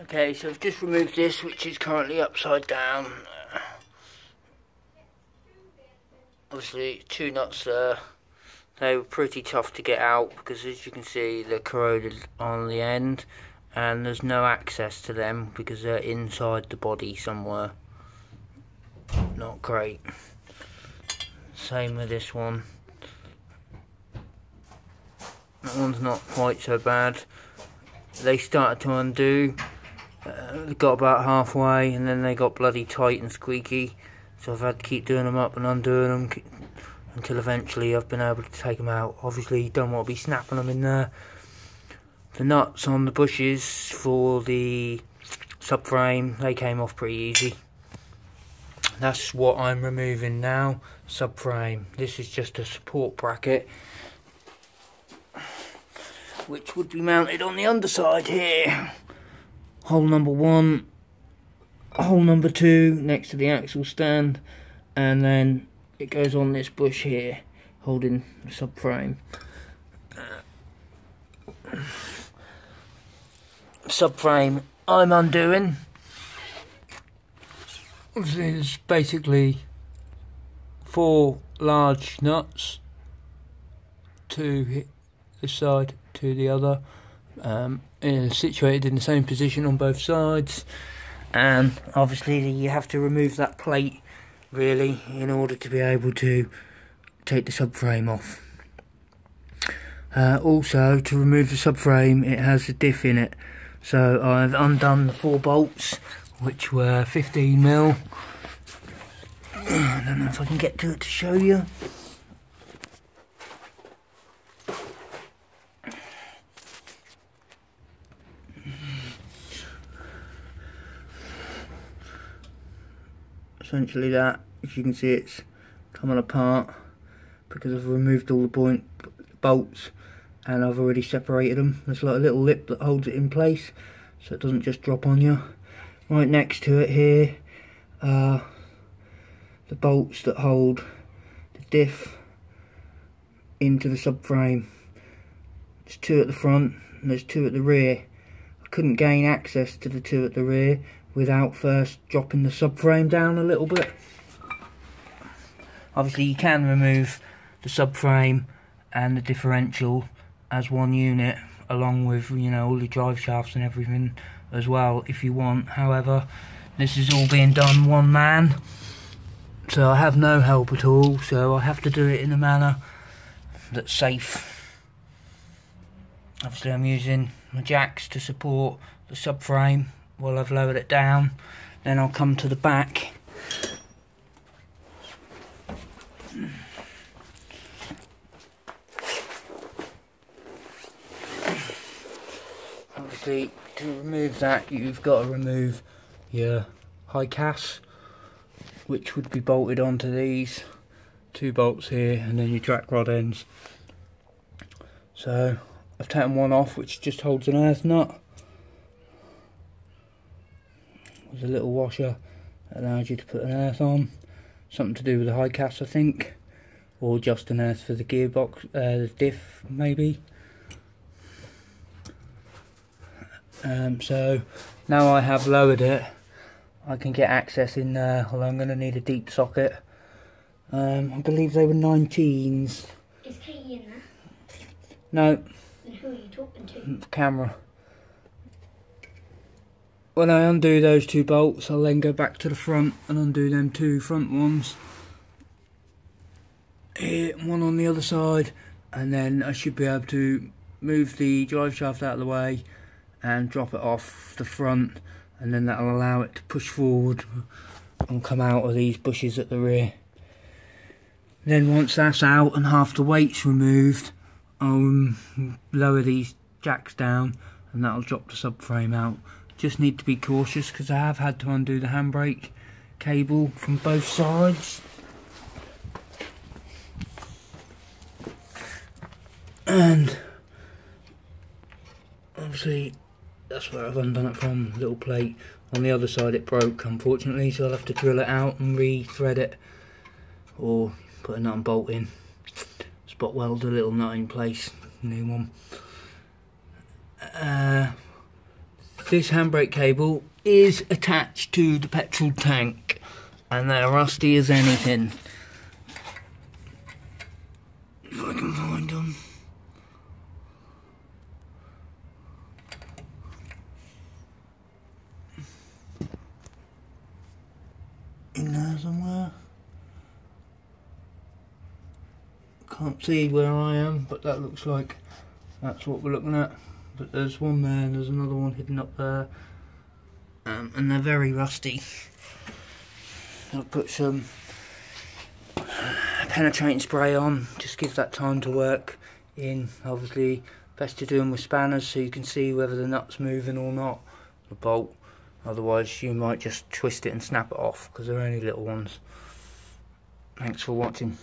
Okay, so I've just removed this, which is currently upside down. Obviously, 2 nuts there. They were pretty tough to get out because, as you can see, they're corroded on the end and there's no access to them because they're inside the body somewhere. Not great. Same with this one. That one's not quite so bad. They started to undo. They got about halfway and then they got bloody tight and squeaky. So I've had to keep doing them up and undoing them until eventually I've been able to take them out. Obviously you don't want to be snapping them in there. The nuts on the bushes for the subframe, they came off pretty easy. That's what I'm removing now, subframe. This is just a support bracket which would be mounted on the underside here. Hole number 1, hole number 2 next to the axle stand, and then it goes on this bush here holding the subframe. Subframe I'm undoing. There's basically 4 large nuts, 2 this side, 2 the other, situated in the same position on both sides, and obviously you have to remove that plate really in order to be able to take the subframe off. Also, to remove the subframe, it has a diff in it, so I've undone the 4 bolts which were 15mm. I don't know if I can get to it to show you. Essentially that, as you can see, it's coming apart because I've removed all the bolts and I've already separated them. There's like a little lip that holds it in place so it doesn't just drop on you. Right next to it here are the bolts that hold the diff into the subframe. There's 2 at the front and there's 2 at the rear. I couldn't gain access to the 2 at the rear without first dropping the subframe down a little bit. Obviously you can remove the subframe and the differential as one unit along with, you know, all the drive shafts and everything as well if you want. However, this is all being done one man, so I have no help at all, so I have to do it in a manner that's safe. Obviously I'm using my jacks to support the subframe while I've lowered it down. Then I'll come to the back. Obviously, to remove that, you've got to remove your high cas, which would be bolted onto these 2 bolts here, and then your track rod ends. So I've taken one off, which just holds an earth nut. There's a little washer that allows you to put an earth on, something to do with the high cas I think, or just an earth for the gearbox, the diff maybe. So now I have lowered it, I can get access in there, although I'm going to need a deep socket. I believe they were 19s. Is Katie in there? No. And who are you talking to? Camera. When I undo those 2 bolts, I'll then go back to the front and undo them 2 front ones. Here, one on the other side, and then I should be able to move the drive shaft out of the way and drop it off the front, and then that'll allow it to push forward and come out of these bushes at the rear. Then once that's out and half the weight's removed, I'll lower these jacks down and that'll drop the subframe out. Just need to be cautious because I have had to undo the handbrake cable from both sides. And obviously that's where I've undone it from, little plate. On the other side it broke unfortunately, so I'll have to drill it out and re-thread it or put a nut and bolt in. Spot weld a little nut in place, new one. this handbrake cable is attached to the petrol tank, and they're rusty as anything. If I can find them. In there somewhere. Can't see where I am, but that looks like that's what we're looking at. But there's one there and there's another one hidden up there, and they're very rusty. I'll put some penetrating spray on, just give that time to work in. Obviously best to do them with spanners so you can see whether the nut's moving or not, the bolt. Otherwise you might just twist it and snap it off because they're only little ones. Thanks for watching.